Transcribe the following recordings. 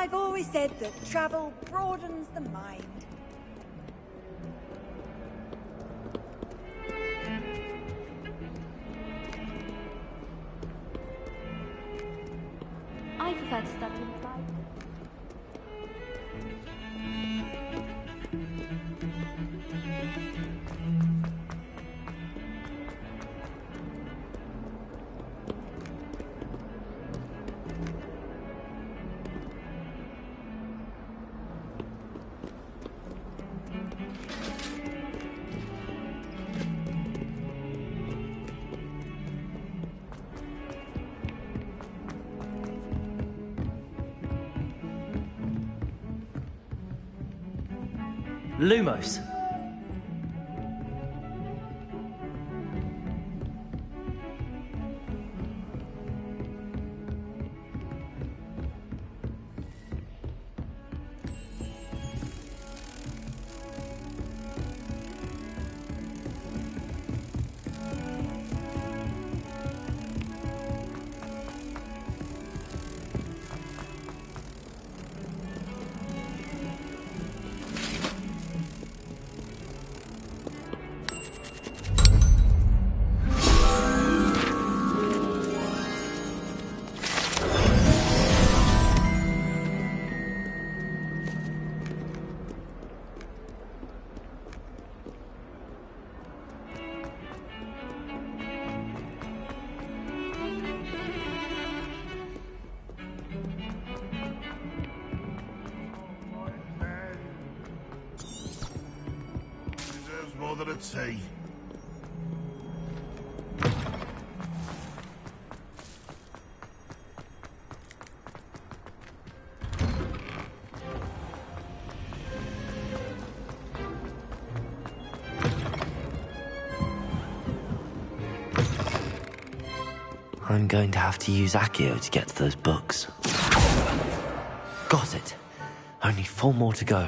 I've always said that travel broadens the mind. I prefer to study in flight. Lumos. More than a tea. I'm going to have to use Accio to get to those books. Got it. Only 4 more to go.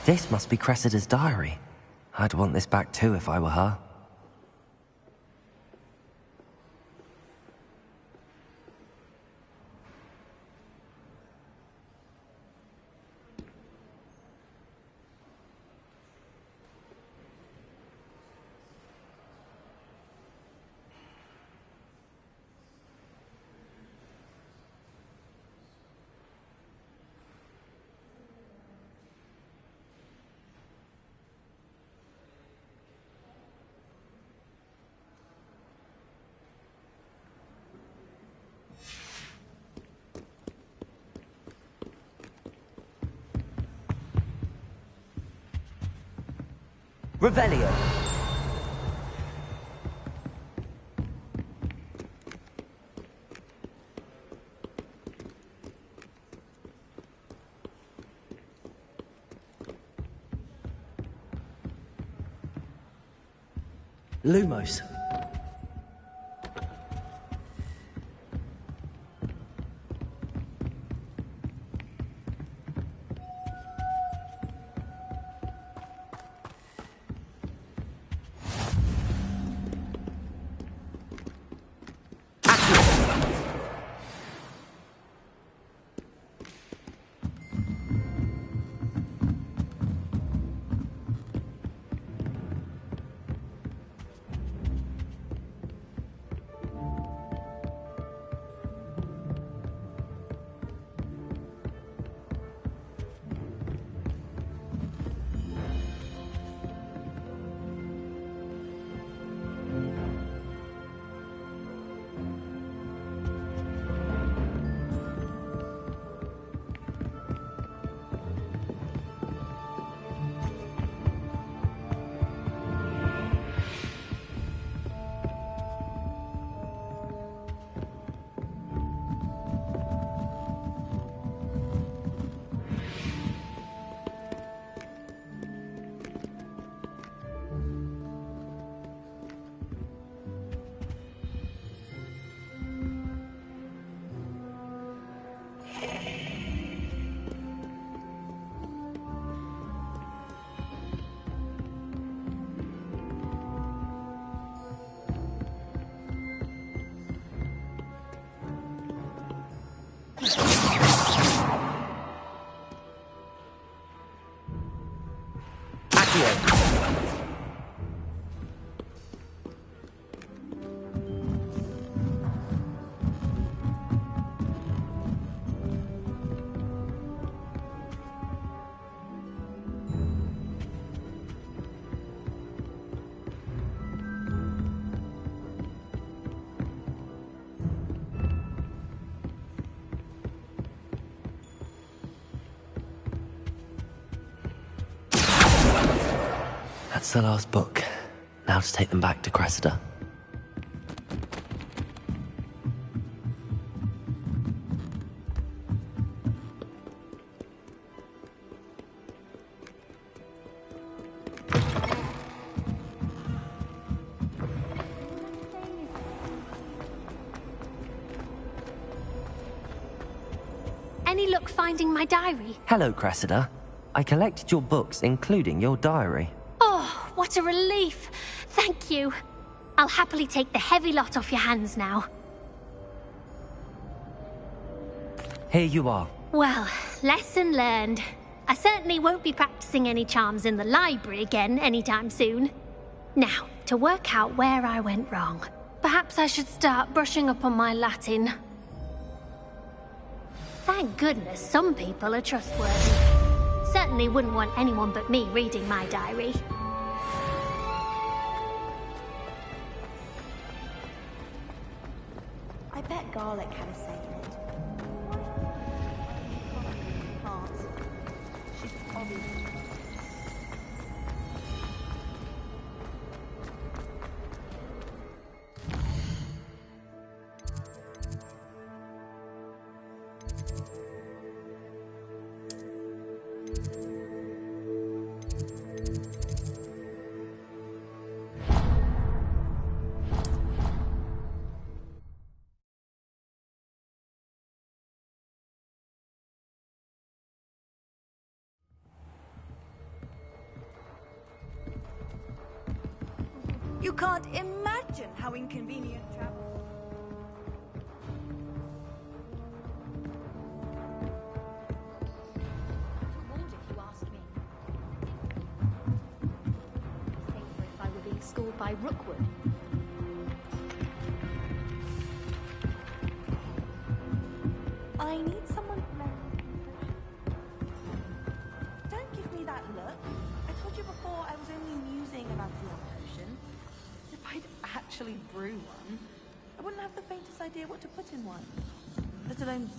This must be Cressida's diary. I'd want this back too if I were her. Revelio. Lumos. Accio! That's the last book. Now to take them back to Cressida. Any luck finding my diary? Hello, Cressida. I collected your books, including your diary. Oh, what a relief. Thank you. I'll happily take the heavy lot off your hands now. Here you are. Well, lesson learned. I certainly won't be practicing any charms in the library again anytime soon. Now, to work out where I went wrong. Perhaps I should start brushing up on my Latin. Thank goodness some people are trustworthy. Certainly wouldn't want anyone but me reading my diary. I bet garlic had a say in it. Can't. She's obviously... You can't imagine how inconvenient travel. If you ask me. Safer if I were being schooled by Rookwood. I need someone to know. Don't give me that look. I told you before I was only musing about the old potion. If I'd actually brew one, I wouldn't have the faintest idea what to put in one. Let alone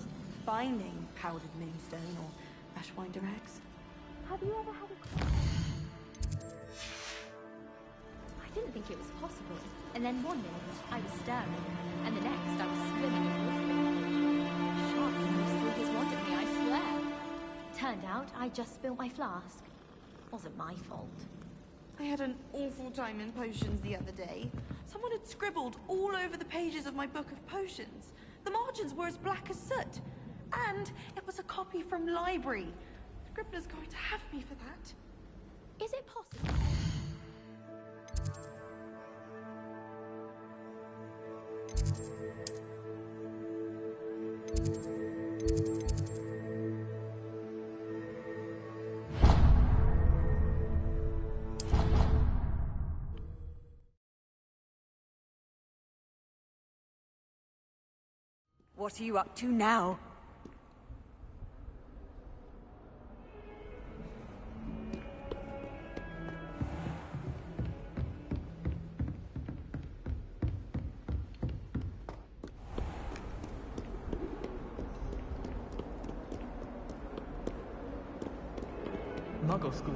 finding powdered moonstone or ashwinder eggs. Have you ever had a... I didn't think it was possible. And then one minute I was staring, and the next I was swimming in water. Shark mostly his wand at me, I swear. Turned out I just spilled my flask. Wasn't my fault. I had an awful time in potions the other day. Someone had scribbled all over the pages of my book of potions. The margins were as black as soot. And it was a copy from library. Scribbler's going to have me for that. Is it possible? What are you up to now? Muggle school.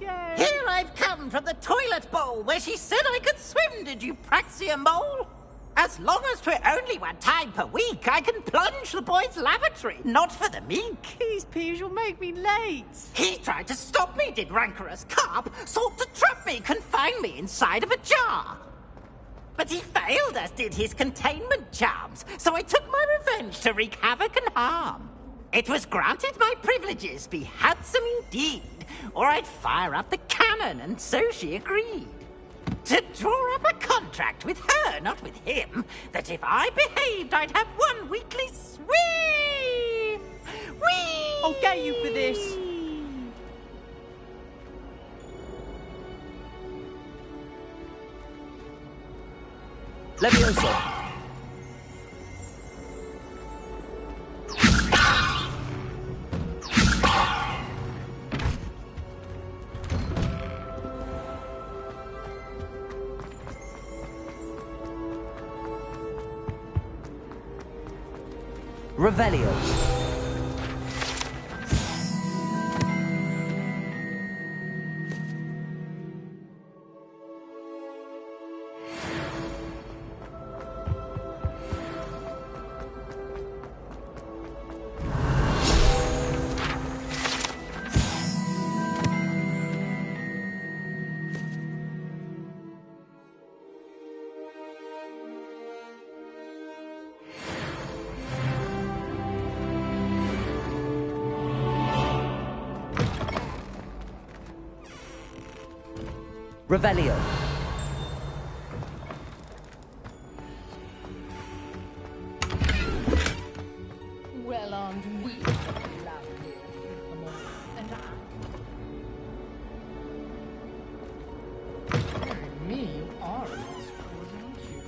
again! Here I've come from the toilet bowl where she said I could swim, did you praxia mole? As long as 'twere only one time per week, I can plunge the boy's lavatory, not for the meek. These peas will make me late! He tried to stop me, did rancorous carp, sought to trap me, confine me inside of a jar. But he failed, as did his containment charms, so I took my revenge to wreak havoc and harm. It was granted my privileges be handsome indeed, or I'd fire up the cannon, and so she agreed. To draw up a contract with her, not with him, that if I behaved, I'd have one weekly swim! Whee! I'll get you for this! Levioso! Revelio. Revelio. Well, aren't we lovely? And me, you are a lost cause, aren't you?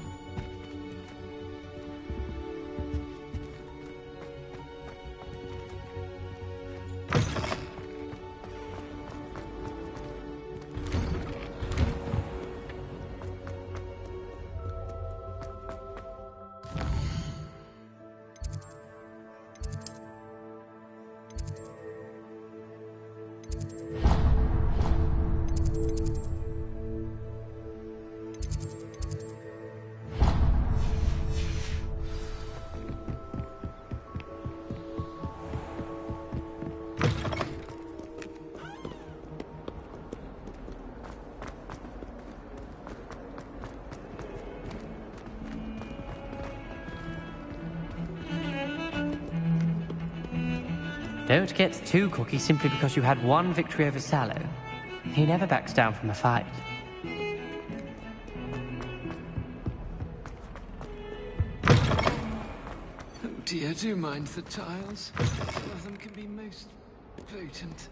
Don't get too cocky simply because you had one victory over Sallow. He never backs down from a fight. Oh dear, do mind the tiles. Some of them can be most potent.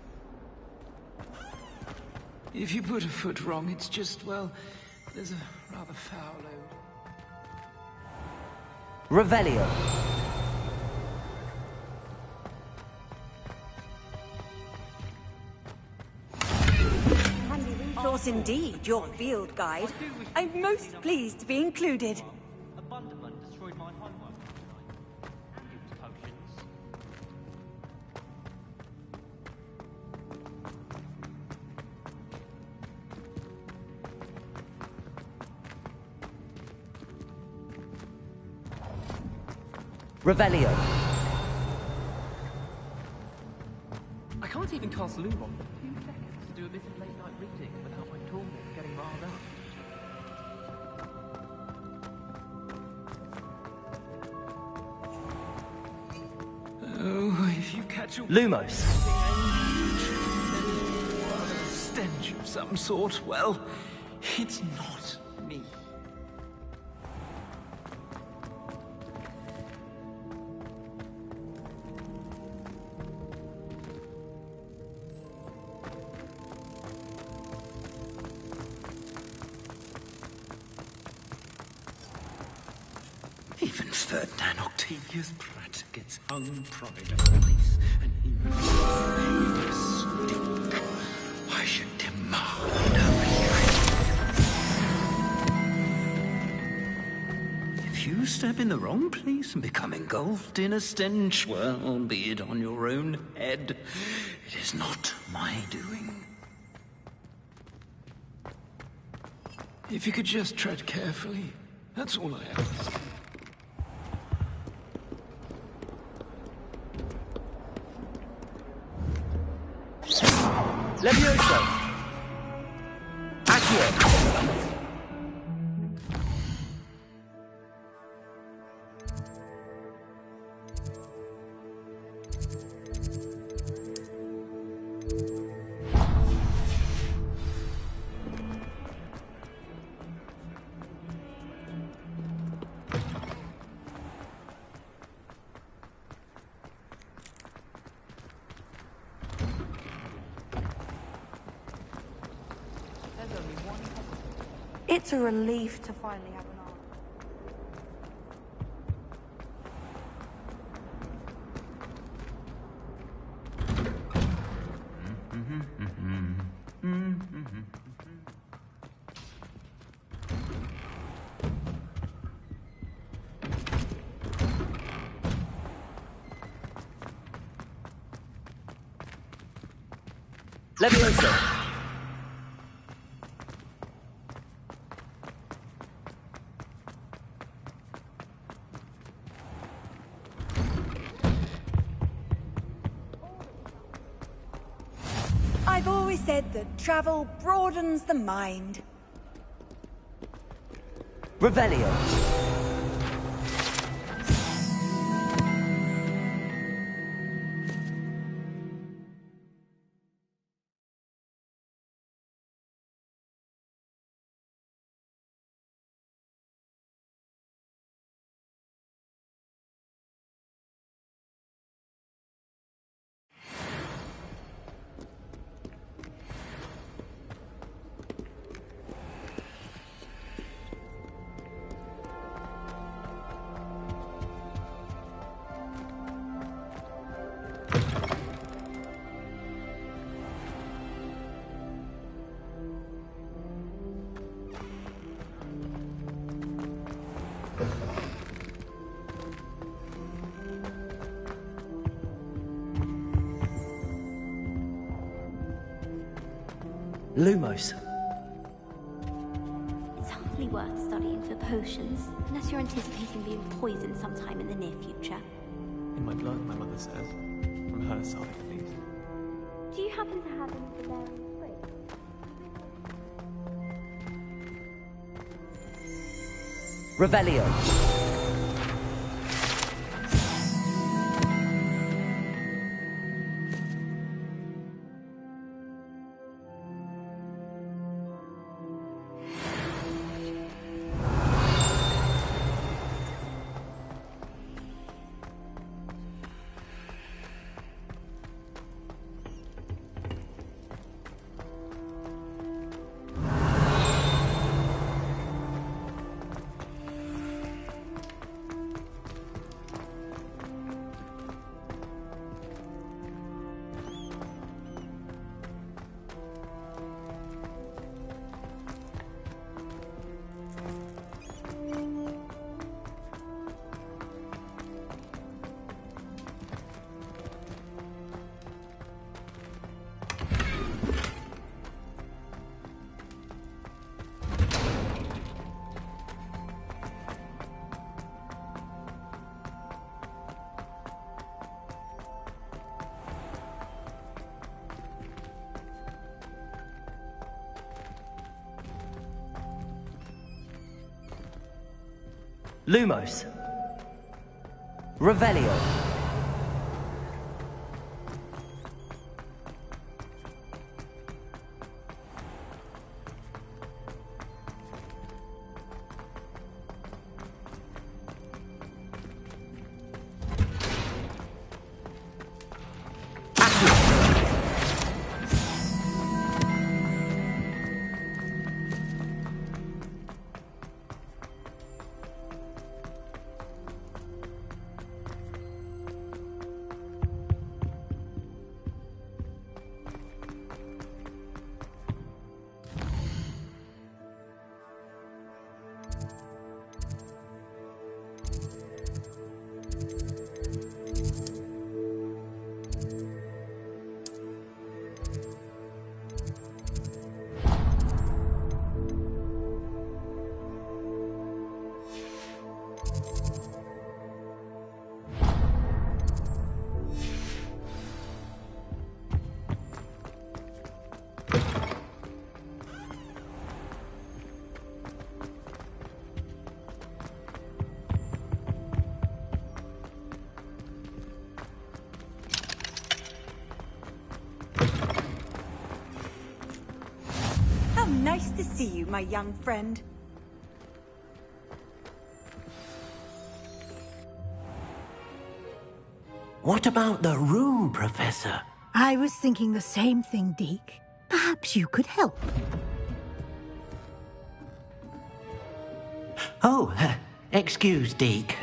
If you put a foot wrong, it's just, well, there's a rather foul odor. Revelio. Resource indeed, your field guide. I'm most pleased to be included. Abundant destroyed my homework and used potions. Revelio. I can't even cast Loom on for 2 seconds to do a bit of late night reading without my torment getting riled up. Oh, if you catch a... Lumos. stench of some sort, well, it's not me. Even Ferdinand Octavius Pratt gets hung pride of police, and he must stink. Why should demand If you step in the wrong place and become engulfed in a stench, well, be it on your own head, it is not my doing. If you could just tread carefully, that's all I ask. Levioso! Accio! It's a relief to finally have an Levioso! I've always said that travel broadens the mind. Revelio! Lumos. It's hardly worth studying for potions, unless you're anticipating being poisoned sometime in the near future. In my blood, my mother says. From her side, at least. Do you happen to have any Valerian spring? Revelio. Lumos. Revelio. see you, my young friend. What about the room, Professor? I was thinking the same thing, Deke. Perhaps you could help. Oh, excuse, Deke.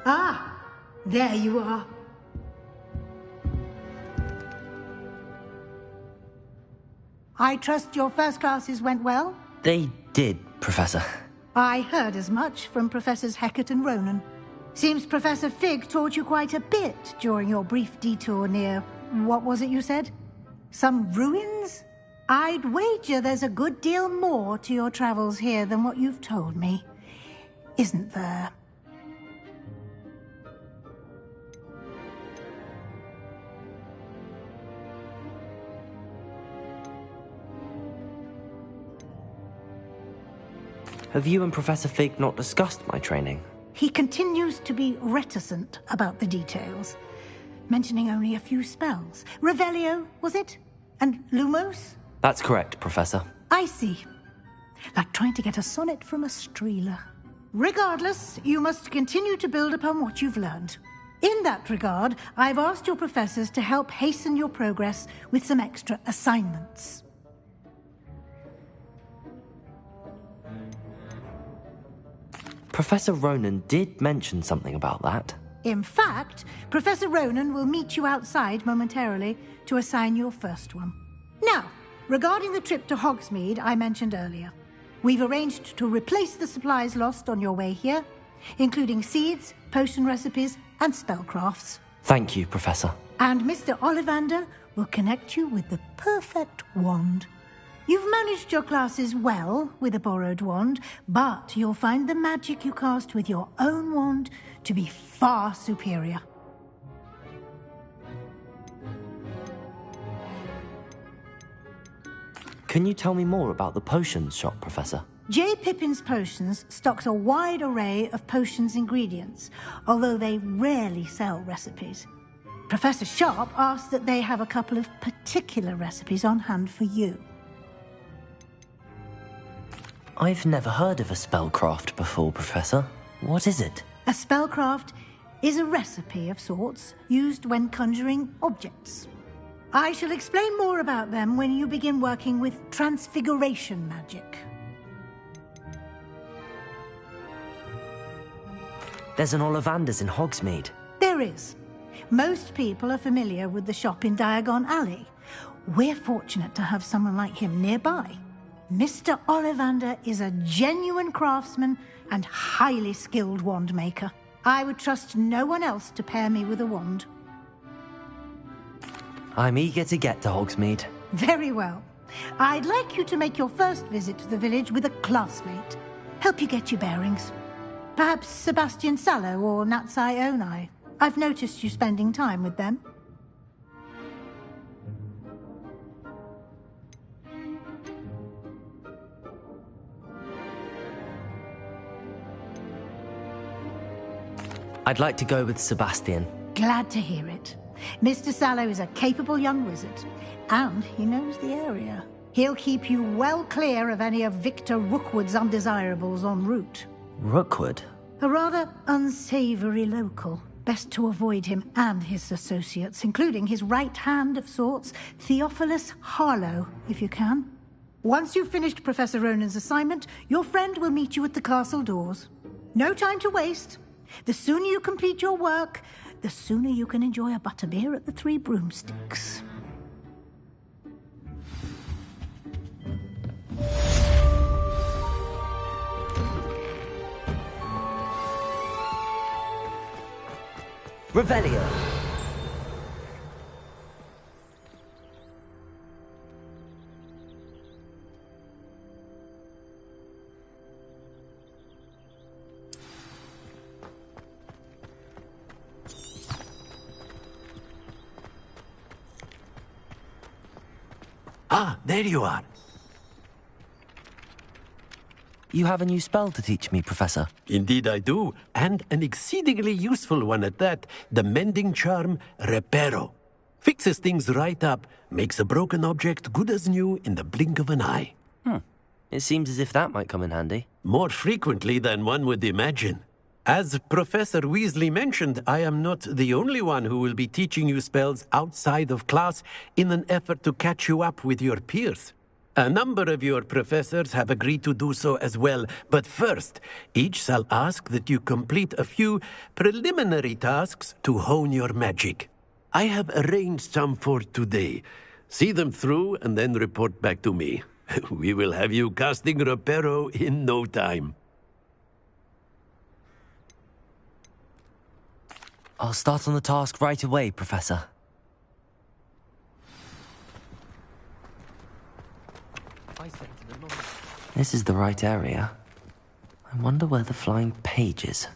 Ah, there you are. I trust your first classes went well? They did, Professor. I heard as much from Professors Hecat and Ronan. Seems Professor Fig taught you quite a bit during your brief detour near... what was it you said? Some ruins? I'd wager there's a good deal more to your travels here than what you've told me. Isn't there? Have you and Professor Fig not discussed my training? He continues to be reticent about the details, mentioning only a few spells. Revelio, was it? And Lumos? That's correct, Professor. I see. Like trying to get a sonnet from a streeler. Regardless, you must continue to build upon what you've learned. In that regard, I've asked your professors to help hasten your progress with some extra assignments. Professor Ronan did mention something about that. In fact, Professor Ronan will meet you outside momentarily to assign your first one. Now, regarding the trip to Hogsmeade I mentioned earlier, we've arranged to replace the supplies lost on your way here, including seeds, potion recipes, and spellcrafts. Thank you, Professor. And Mr. Ollivander will connect you with the perfect wand. You've managed your classes well with a borrowed wand, but you'll find the magic you cast with your own wand to be far superior. Can you tell me more about the potions shop, Professor? J. Pippin's Potions stocks a wide array of potions ingredients, although they rarely sell recipes. Professor Sharp asked that they have a couple of particular recipes on hand for you. I've never heard of a spellcraft before, Professor. What is it? A spellcraft is a recipe of sorts used when conjuring objects. I shall explain more about them when you begin working with transfiguration magic. There's an Ollivander's in Hogsmeade. There is. Most people are familiar with the shop in Diagon Alley. We're fortunate to have someone like him nearby. Mr. Ollivander is a genuine craftsman and highly skilled wand maker. I would trust no one else to pair me with a wand. I'm eager to get to Hogsmeade. Very well. I'd like you to make your first visit to the village with a classmate. Help you get your bearings. Perhaps Sebastian Sallow or Natsai Onai. I've noticed you spending time with them. I'd like to go with Sebastian. Glad to hear it. Mr. Sallow is a capable young wizard, and he knows the area. He'll keep you well clear of any of Victor Rookwood's undesirables en route. Rookwood? A rather unsavory local. Best to avoid him and his associates, including his right hand of sorts, Theophilus Harlow, if you can. Once you've finished Professor Ronan's assignment, your friend will meet you at the castle doors. No time to waste. The sooner you complete your work, the sooner you can enjoy a butterbeer at the Three Broomsticks. Revelio! Ah, there you are. You have a new spell to teach me, Professor. Indeed I do, and an exceedingly useful one at that, the mending charm Repero. Fixes things right up, makes a broken object good as new in the blink of an eye. It seems as if that might come in handy. More frequently than one would imagine. As Professor Weasley mentioned, I am not the only one who will be teaching you spells outside of class in an effort to catch you up with your peers. A number of your professors have agreed to do so as well, but first, each shall ask that you complete a few preliminary tasks to hone your magic. I have arranged some for today. See them through and then report back to me. We will have you casting Reparo in no time. I'll start on the task right away, Professor. This is the right area. I wonder where the flying page is.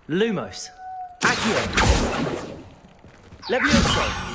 Lumos. Accio. Levioso.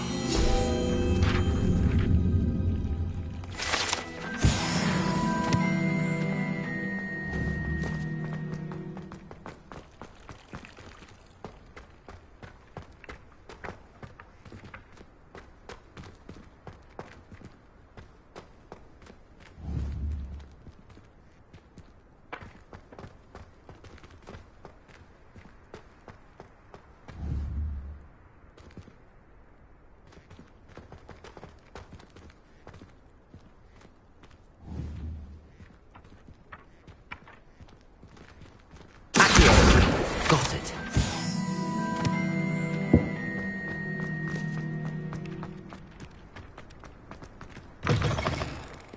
Got it.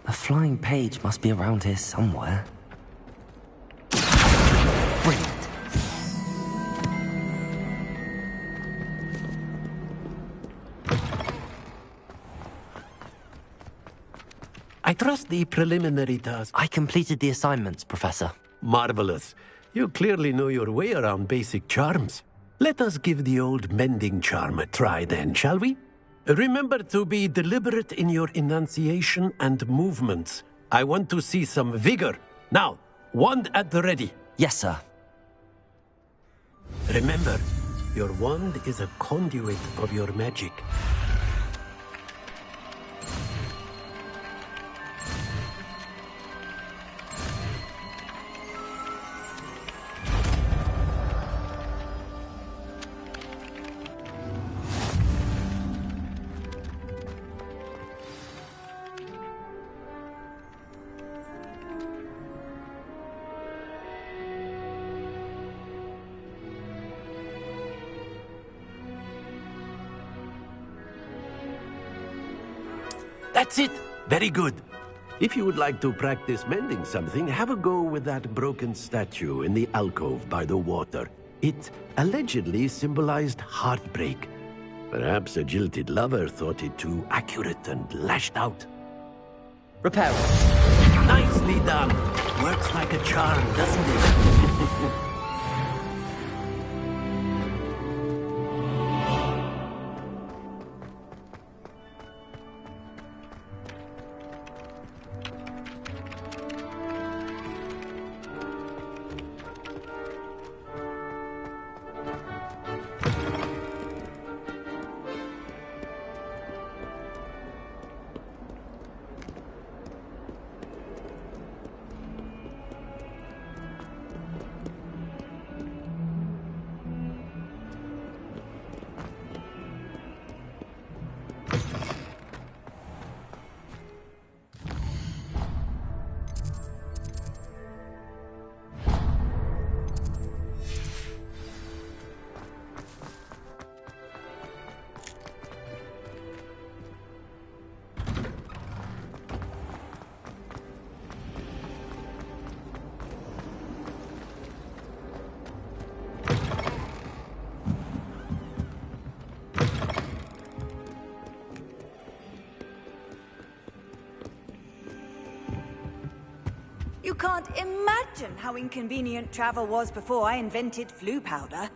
The flying page must be around here somewhere. Brilliant. I trust the preliminary task. I completed the assignments, Professor. Marvelous. You clearly know your way around basic charms. Let us give the old mending charm a try then, shall we? Remember to be deliberate in your enunciation and movements. I want to see some vigor. Now, wand at the ready. Yes, sir. Remember, your wand is a conduit of your magic. That's it! Very good. If you would like to practice mending something, have a go with that broken statue in the alcove by the water. It allegedly symbolized heartbreak. Perhaps a jilted lover thought it too accurate and lashed out. Repair. Nicely done. Works like a charm, doesn't it? You can't imagine how inconvenient travel was before I invented flu powder.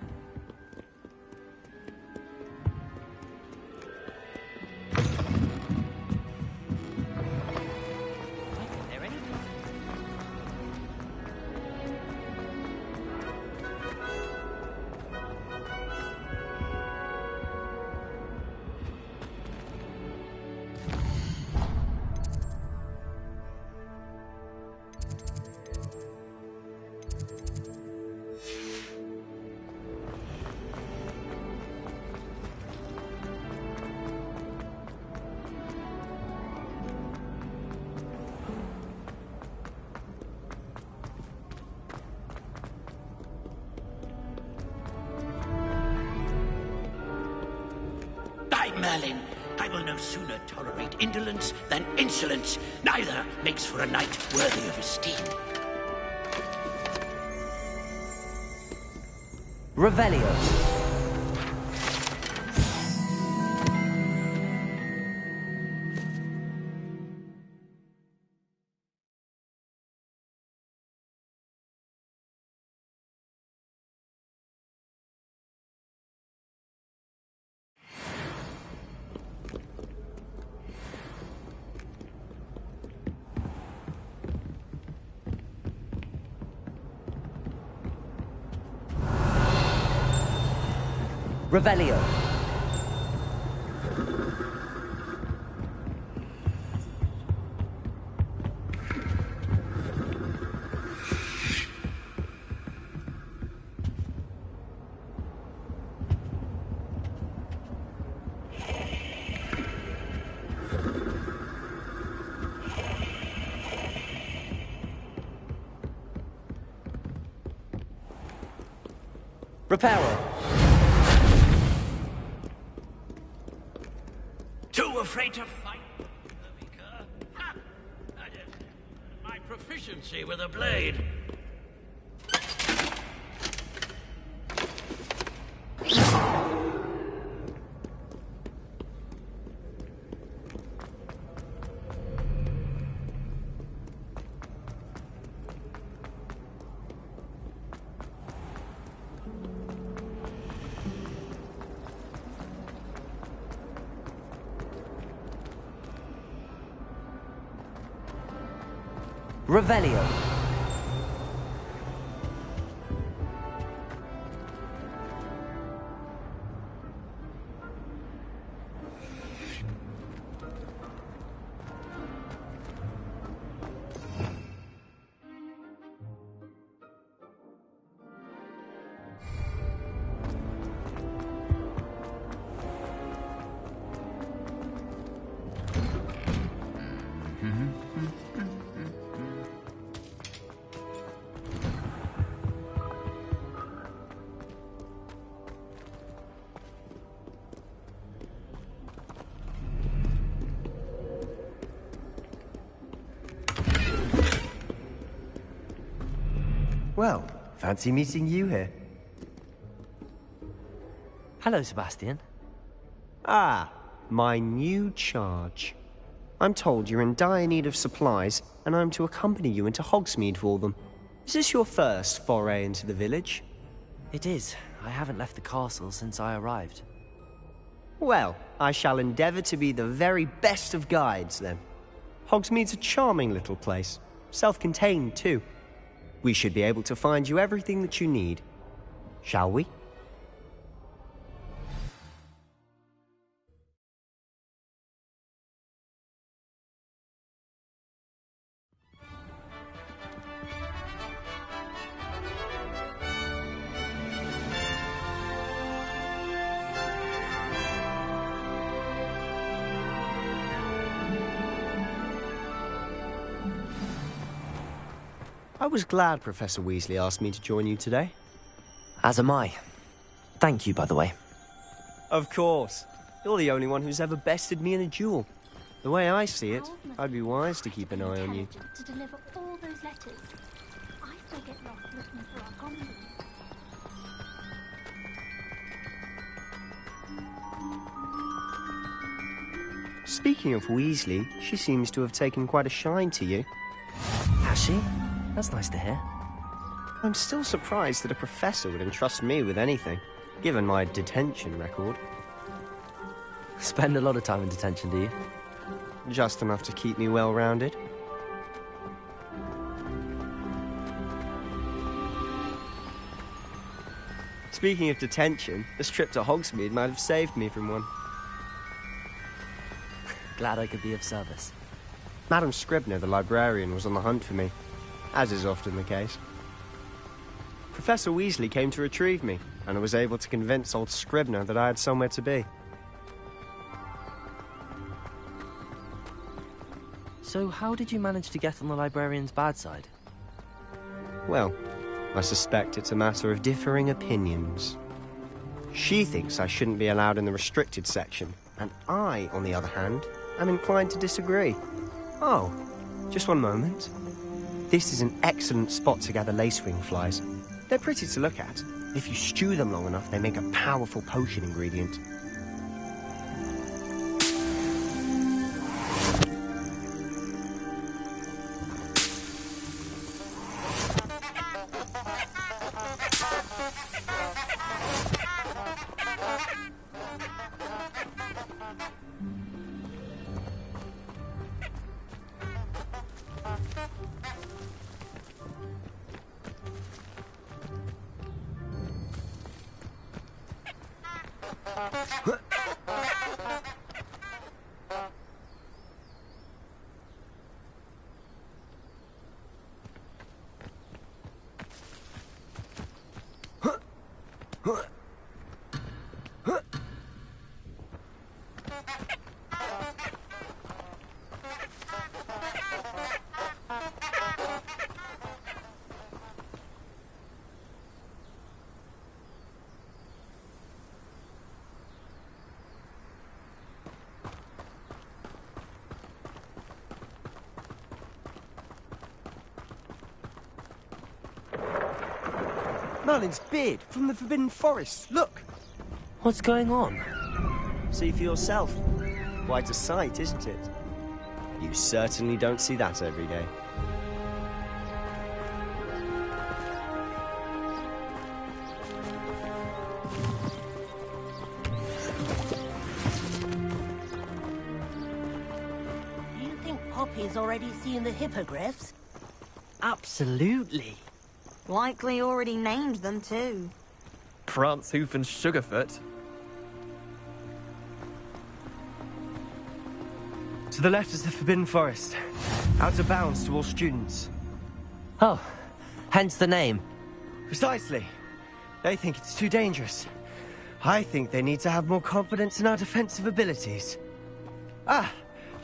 Merlin. I will no sooner tolerate indolence than insolence. Neither makes for a knight worthy of esteem. Revelio. Revelio. Reparo. Too afraid to fight the weaker? Ha! That is my proficiency with a blade. Revelio. Well, fancy meeting you here. Hello, Sebastian. Ah, my new charge. I'm told you're in dire need of supplies, and I'm to accompany you into Hogsmeade for them. Is this your first foray into the village? It is. I haven't left the castle since I arrived. Well, I shall endeavour to be the very best of guides, then. Hogsmeade's a charming little place. Self-contained, too. We should be able to find you everything that you need. Shall we? I was glad Professor Weasley asked me to join you today. As am I. Thank you, by the way. Of course. You're the only one who's ever bested me in a duel. The way I see it, I'd be wise to keep an eye on you. To deliver all those letters. I still get lost looking for our common. Speaking of Weasley, she seems to have taken quite a shine to you. Has she? That's nice to hear. I'm still surprised that a professor would entrust me with anything, given my detention record. Spend a lot of time in detention, do you? Just enough to keep me well-rounded. Speaking of detention, this trip to Hogsmeade might have saved me from one. Glad I could be of service. Madam Scribner, the librarian, was on the hunt for me, as is often the case. Professor Weasley came to retrieve me, and I was able to convince old Scribner that I had somewhere to be. So how did you manage to get on the librarian's bad side? Well, I suspect it's a matter of differing opinions. She thinks I shouldn't be allowed in the restricted section, And I, on the other hand, am inclined to disagree. Oh, just one moment. This is an excellent spot to gather lacewing flies. They're pretty to look at. If you stew them long enough, they make a powerful potion ingredient. Merlin's beard from the Forbidden Forest. Look! What's going on? See for yourself. Quite a sight, isn't it? You certainly don't see that every day. Do you think Poppy's already seen the hippogriffs? Absolutely. Likely already named them too. Prance, Hoof, and Sugarfoot. To the left is the Forbidden Forest. Out of bounds to all students. Oh, hence the name. Precisely. They think it's too dangerous. I think they need to have more confidence in our defensive abilities. Ah,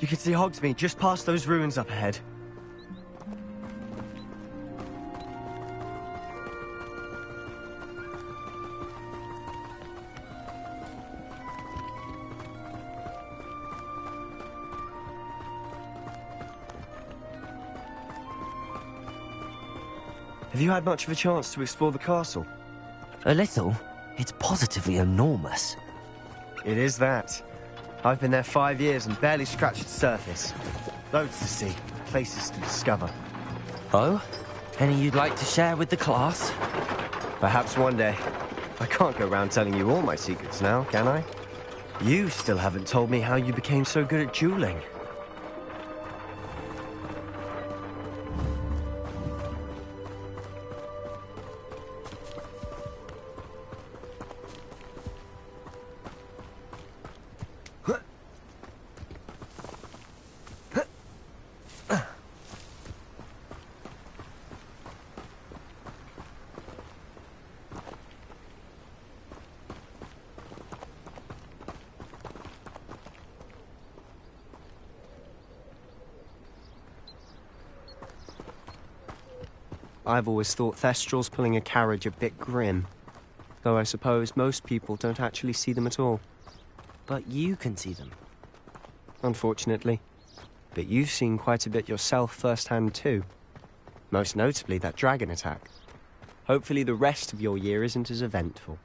you can see Hogsmeade just past those ruins up ahead. Have you had much of a chance to explore the castle? A little. It's positively enormous. It is that. I've been there 5 years and barely scratched the surface. Loads to see, places to discover. Oh? Any you'd like to share with the class? Perhaps one day. I can't go around telling you all my secrets now, can I? You still haven't told me how you became so good at dueling. I've always thought Thestrals pulling a carriage a bit grim. Though I suppose most people don't actually see them at all. But you can see them. Unfortunately. But you've seen quite a bit yourself firsthand too. Most notably that dragon attack. Hopefully the rest of your year isn't as eventful.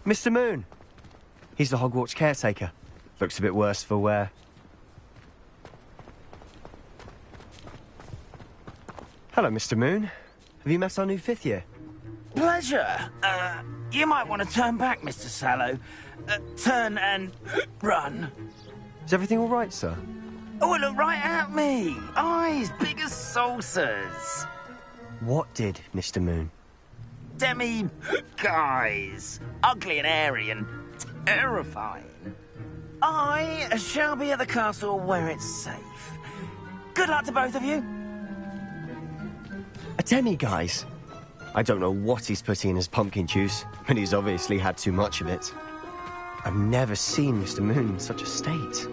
Mr. Moon. He's the Hogwarts caretaker. Looks a bit worse for wear. Hello, Mr. Moon. Have you met our new 5th year? Pleasure. You might want to turn back, Mr. Sallow. Turn and run. Is everything all right, sir? Oh, look right at me. Eyes big as saucers. What did, Mr. Moon? Guys. Ugly and airy and terrifying. I shall be at the castle where it's safe. Good luck to both of you. A demi-guise? I don't know what he's putting in his pumpkin juice, but he's obviously had too much of it. I've never seen Mr. Moon in such a state.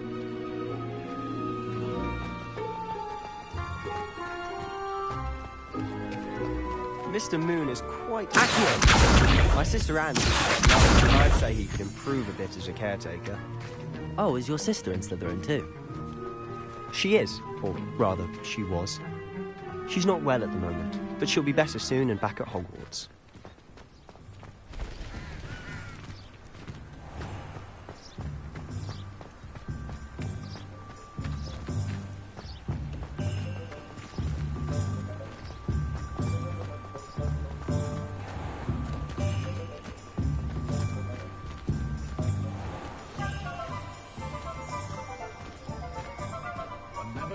Mr. Moon is quite accurate. My sister Anne, I'd say he could improve a bit as a caretaker. Oh, is your sister in Slytherin too? She is, or rather, she was. She's not well at the moment, but she'll be better soon and back at Hogwarts.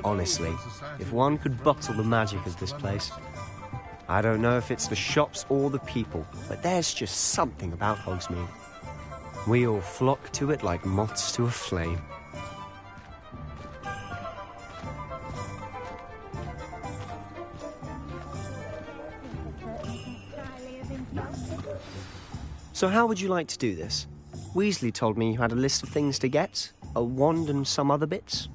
Honestly, if one could bottle the magic of this place. I don't know if it's the shops or the people, but there's just something about Hogsmeade. We all flock to it like moths to a flame. So how would you like to do this? Weasley told me you had a list of things to get, a wand and some other bits.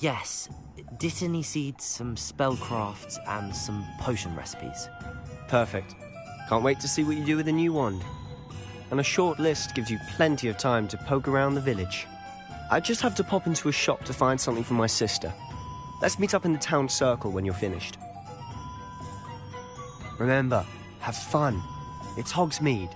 Yes. Dittany seeds, some spellcrafts, and some potion recipes. Perfect. Can't wait to see what you do with the new wand. And a short list gives you plenty of time to poke around the village. I just have to pop into a shop to find something for my sister. Let's meet up in the town circle when you're finished. Remember, have fun. It's Hogsmeade.